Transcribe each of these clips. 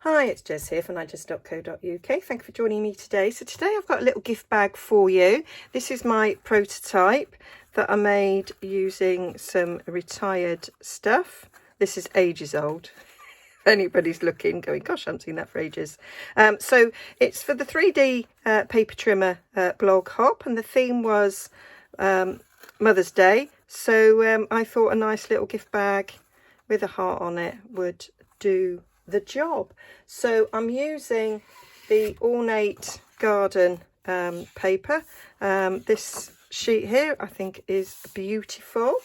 Hi, it's Jez here from Nigezza.co.uk. Thank you for joining me today. So today I've got a little gift bag for you. This is my prototype that I made using some retired stuff. This is ages old. If anybody's looking, going, gosh, I haven't seen that for ages. So it's for the 3D paper trimmer blog hop, and the theme was Mother's Day. So I thought a nice little gift bag with a heart on it would do the job. So I'm using the Ornate garden paper. This sheet here I think is beautiful.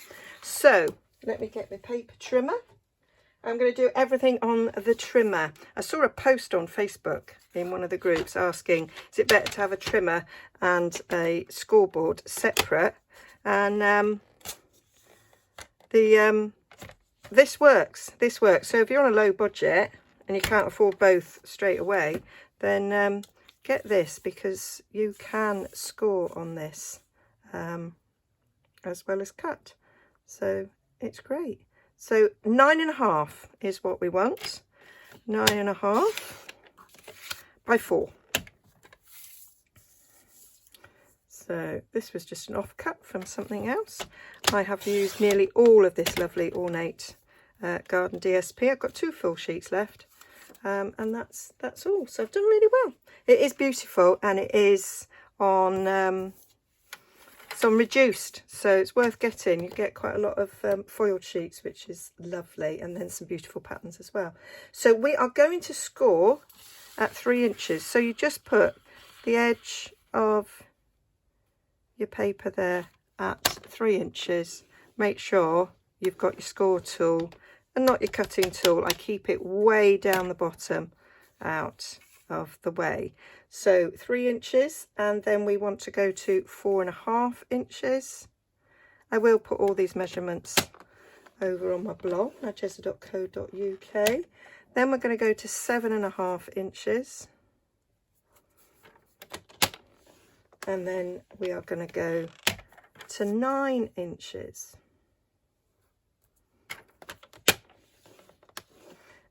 So let me get my paper trimmer. I'm going to do everything on the trimmer. I saw a post on Facebook in one of the groups asking, is it better to have a trimmer and a scoreboard separate? And this works. So if you're on a low budget and you can't afford both straight away, then get this, because you can score on this as well as cut. So it's great. So 9.5 is what we want. 9.5 by 4. So this was just an offcut from something else. I have used nearly all of this lovely Ornate garden DSP. I've got 2 full sheets left, and that's all. So I've done really well. It is beautiful, and it is on some reduced, so it's worth getting. You get quite a lot of foiled sheets, which is lovely, and then some beautiful patterns as well. So we are going to score at 3 inches. So you just put the edge of your paper there at 3 inches. Make sure you've got your score tool and not your cutting tool. I keep it way down the bottom, out of the way. So 3 inches, and then we want to go to 4.5 inches. I will put all these measurements over on my blog, nigezza.co.uk. Then we're going to go to 7.5 inches. And then we are going to go to 9 inches.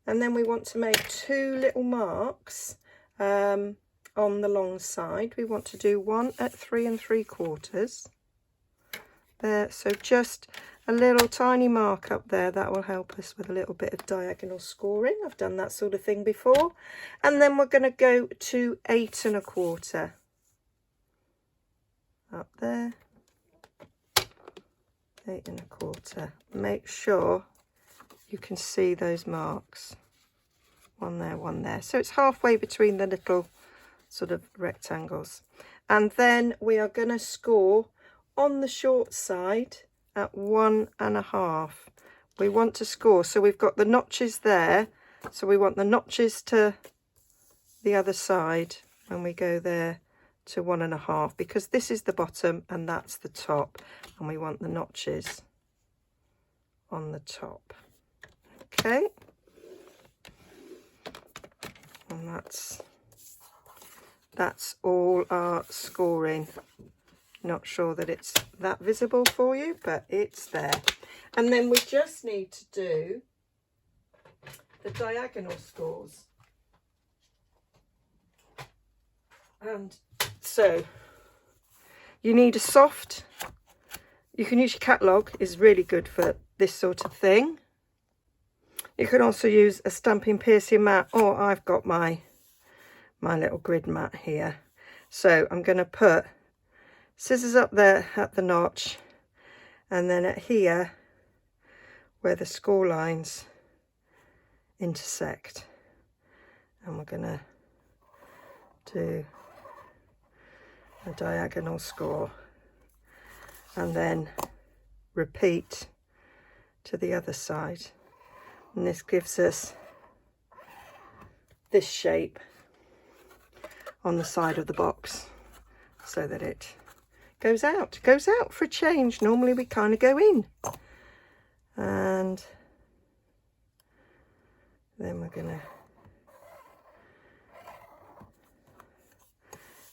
And then we want to make 2 little marks on the long side. We want to do one at 3 3/4 there. So just a little tiny mark up there. That will help us with a little bit of diagonal scoring. I've done that sort of thing before. And then we're going to go to 8 1/4. Up there, 8 1/4. Make sure you can see those marks. One there, one there. So it's halfway between the little sort of rectangles. And then we are going to score on the short side at 1.5. We want to score, so we've got the notches there. So we want the notches to the other side when we go there to 1.5, because this is the bottom and that's the top, and we want the notches on the top. Okay, and that's all our scoring. Not sure that it's that visible for you, but it's there. And then we just need to do the diagonal scores. And so you need a soft, you can use your catalogue, is really good for this sort of thing. You can also use a stamping piercing mat, or I've got my little grid mat here. So I'm going to put scissors up there at the notch, and then at here where the score lines intersect, and we're going to do a diagonal score, and then repeat to the other side, and this gives us this shape on the side of the box, so that it goes out for a change. Normally we kind of go in, and then we're gonna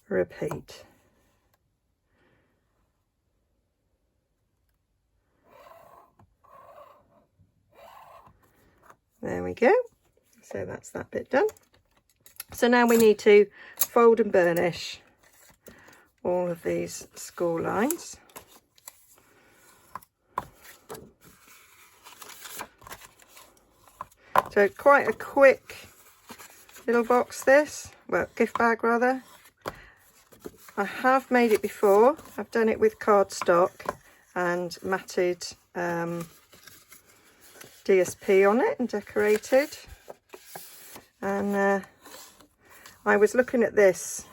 repeat. There we go. So that's that bit done. So now we need to fold and burnish all of these score lines. So quite a quick little box this, well, gift bag rather. I have made it before. I've done it with cardstock and matted DSP on it and decorated. And I was looking at this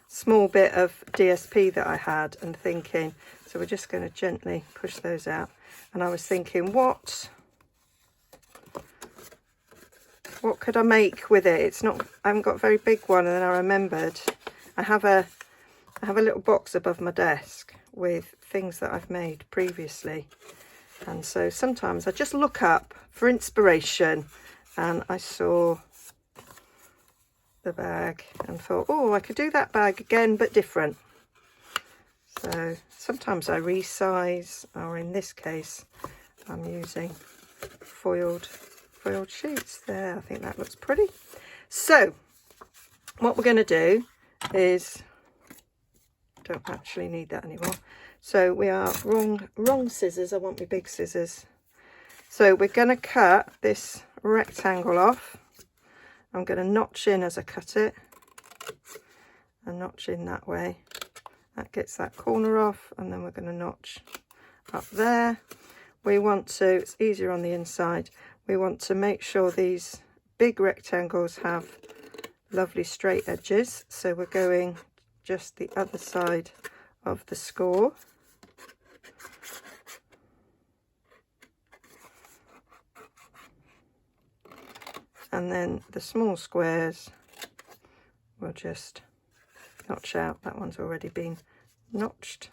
small bit of DSP that I had and thinking, so we're just going to gently push those out. And I was thinking, what could I make with it? It's not, I haven't got a very big one. And then I remembered I have a little box above my desk with things that I've made previously. And so sometimes I just look up for inspiration, and I saw the bag and thought, oh, I could do that bag again but different. So sometimes I resize, or in this case I'm using foiled sheets there. I think that looks pretty. So what we're going to do is, don't actually need that anymore, so we are wrong scissors. I want my big scissors. So we're going to cut this rectangle off. I'm going to notch in as I cut it, and notch in that way. That gets that corner off, and then we're going to notch up there. We want to, it's easier on the inside, we want to make sure these big rectangles have lovely straight edges. So we're going just the other side of the score. And then the small squares we'll just notch out. That one's already been notched.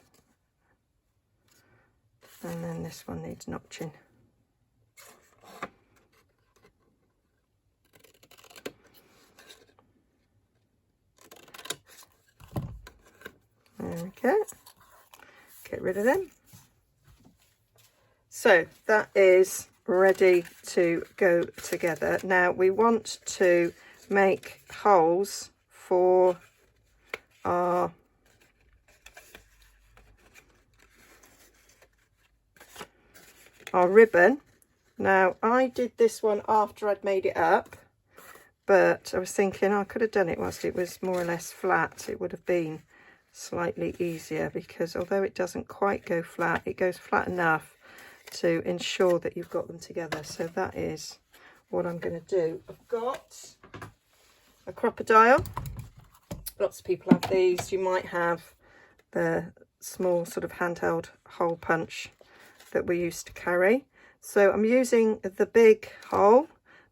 And then this one needs notching. There we go. Get rid of them. So that is ready to go together. Now we want to make holes for our ribbon. Now I did this one after I'd made it up, but I was thinking I could have done it whilst it was more or less flat. It would have been slightly easier, because although it doesn't quite go flat, it goes flat enough to ensure that you've got them together. So that is what I'm going to do. I've got a crocodile. Lots of people have these. You might have the small sort of handheld hole punch that we used to carry. So I'm using the big hole.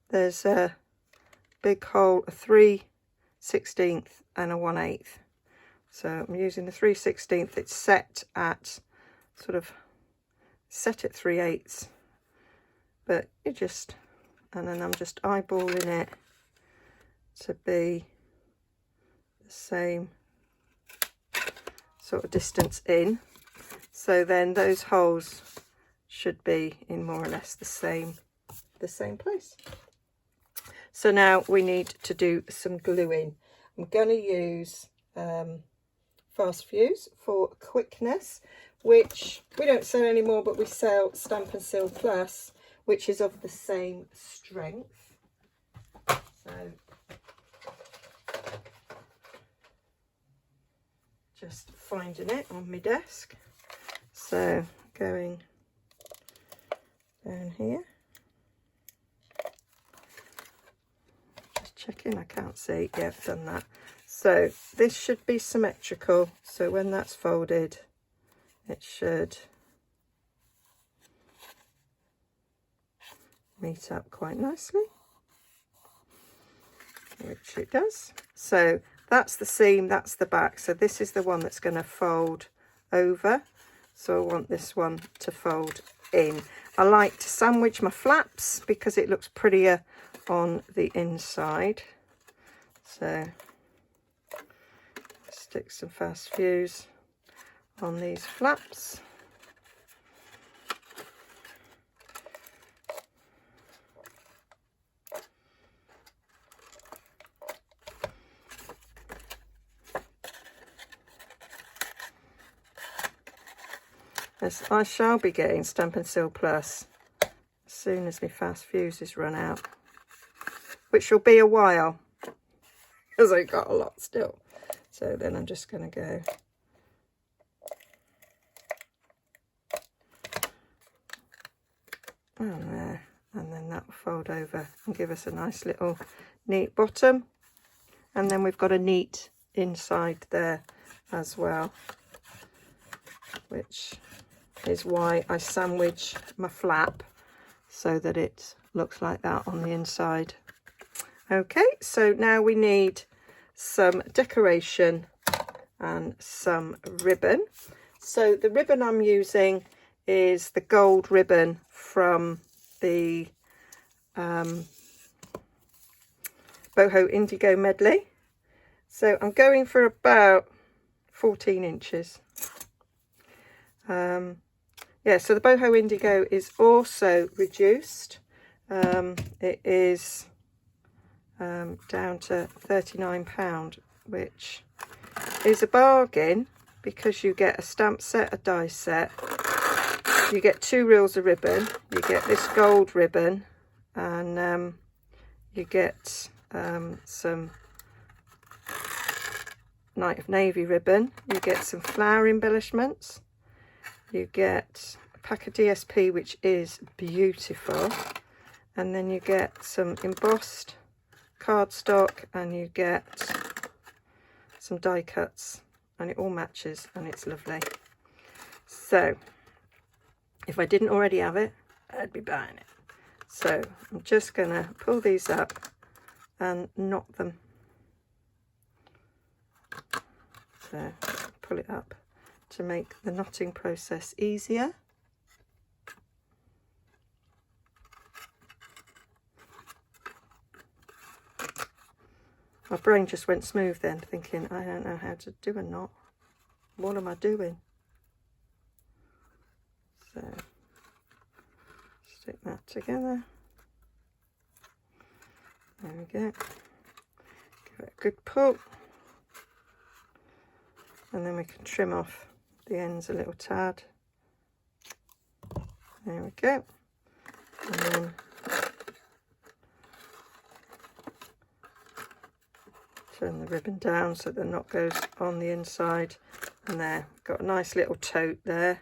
There's a big hole, a 3/16 and a 1/8. So I'm using the 3/16. It's set at sort of set at 3/8, but you just, and then I'm just eyeballing it to be the same sort of distance in. So then those holes should be in more or less the same place. So now we need to do some gluing. I'm going to use Fast Fuse for quickness, which we don't sell anymore, but we sell Stamp and Seal Plus, which is of the same strength. So just finding it on my desk. So going down here, just checking, I can't see. Yeah, I've done that. So this should be symmetrical, so when that's folded it should meet up quite nicely, which it does. So that's the seam, that's the back. So this is the one that's going to fold over. So I want this one to fold in. I like to sandwich my flaps because it looks prettier on the inside. So stick some Fast Fuse on these flaps. as I shall be getting Stampin' Seal Plus as soon as my fast fuses run out, which will be a while because I got a lot still. So then I'm just going to go on there, and then that will fold over and give us a nice little neat bottom. And then we've got a neat inside there as well, which is why I sandwich my flap so that it looks like that on the inside. Okay, so now we need some decoration and some ribbon. So the ribbon I'm using is the gold ribbon from the Boho Indigo medley. So I'm going for about 14 inches. Yeah, so the Boho Indigo is also reduced. It is down to £39, which is a bargain because you get a stamp set, a die set, you get 2 reels of ribbon, you get this gold ribbon, and you get some Night of Navy ribbon, you get some flower embellishments, you get a pack of DSP, which is beautiful, and then you get some embossed cardstock, and you get some die cuts, and it all matches and it's lovely. So if I didn't already have it, I'd be buying it. So I'm just gonna pull these up and knot them. So pull it up to make the knotting process easier. My brain just went smooth then, thinking, I don't know how to do a knot. What am I doing? So stick that together. There we go. Give it a good pull. And then we can trim off the ends a little tad. There we go. And then turn the ribbon down so the knot goes on the inside. And there, got a nice little tote there.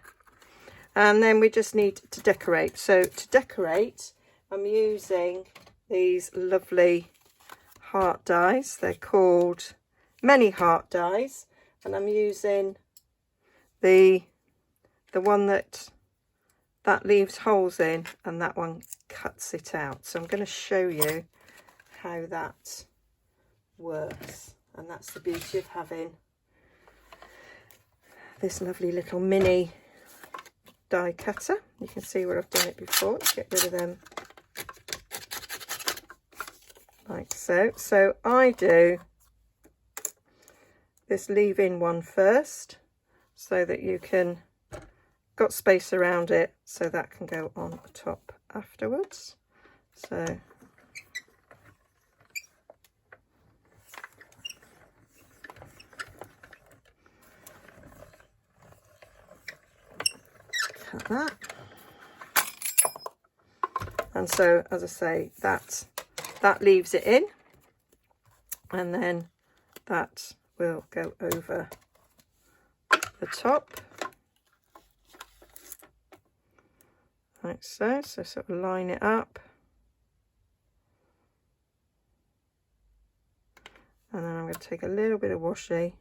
And then we just need to decorate. So to decorate, I'm using these lovely heart dies. They're called Many Heart dies. And I'm using the one that leaves holes in, and that one cuts it out. So I'm going to show you how that works. And that's the beauty of having this lovely little mini die cutter. You can see where I've done it before. Get rid of them like so. So I do this leave-in one first, so that you can got space around it, so that can go on top afterwards. So cut that, and so as I say, that leaves it in, and then that will go over the top like so. So sort of line it up, and then I'm going to take a little bit of washi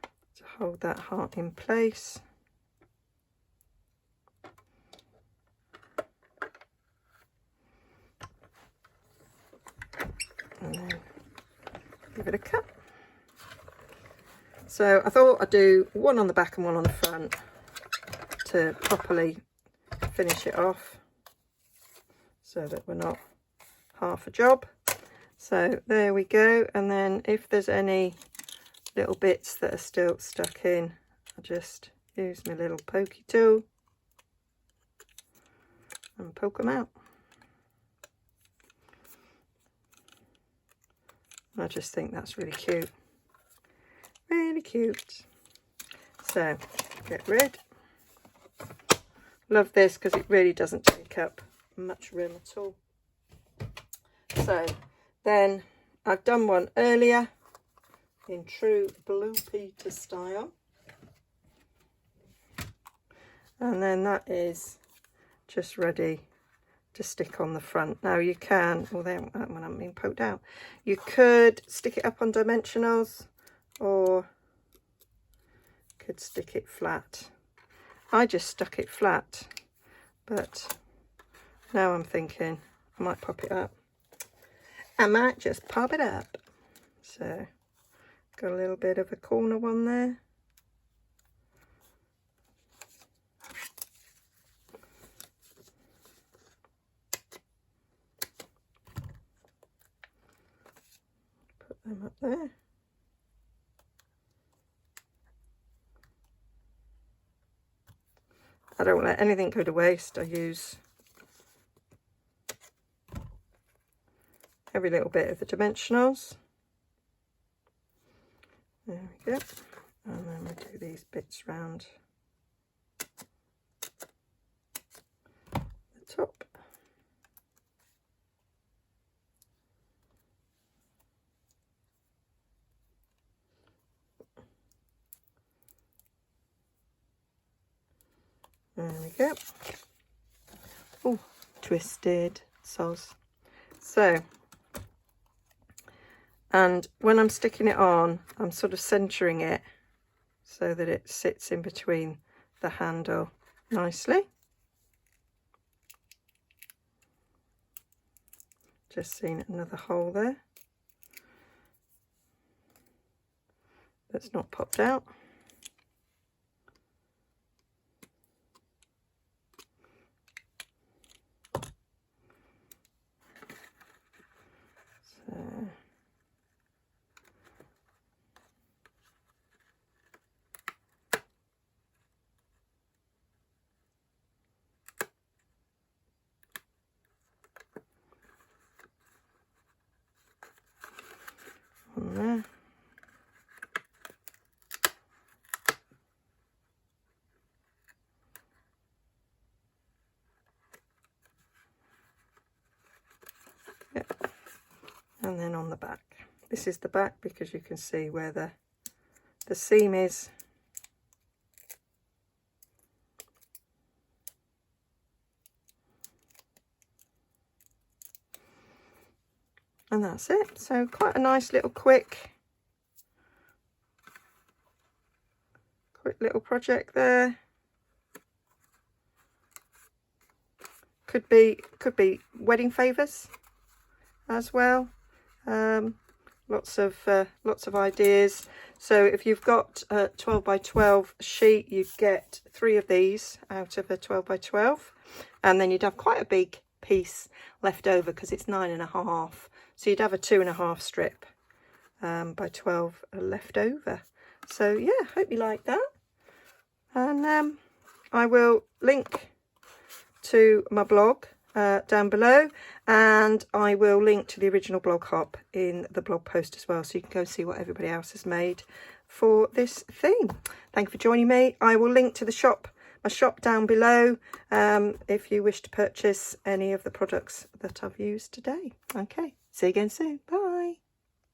to hold that heart in place. And then give it a cut. So I thought I'd do one on the back and one on the front to properly finish it off, so that we're not half a job. So there we go. And then if there's any little bits that are still stuck in, I just use my little pokey tool and poke them out. I just think that's really cute. Really cute. So get rid love this because it really doesn't take up much room at all. So then I've done one earlier in true Blue Peter style, and then that is just ready to stick on the front. Now you can, well, that one hasn't been poked out, you could stick it up on dimensionals or could stick it flat. I just stuck it flat, but now I'm thinking I might pop it up. I might just pop it up. So got a little bit of a corner one there. Put them up there. I don't let anything go to waste. I use every little bit of the dimensionals. There we go. And then we do these bits round the top. There we go. Oh, twisted soz. So, and when I'm sticking it on, I'm sort of centering it so that it sits in between the handle nicely. Just seen another hole there that's not popped out. On there. Yep. And then on the back. This is the back because you can see where the seam is. And that's it. So quite a nice little quick little project there. Could be wedding favours as well. Lots of ideas. So if you've got a 12 by 12 sheet, you'd get 3 of these out of a 12 by 12, and then you'd have quite a big piece left over because it's 9.5. So you'd have a 2.5 strip by 12 left over. So yeah, hope you like that. And I will link to my blog down below, and I will link to the original blog hop in the blog post as well, so you can go see what everybody else has made for this theme. Thank you for joining me. I will link to the my shop down below if you wish to purchase any of the products that I've used today. Okay, see you again soon. Bye.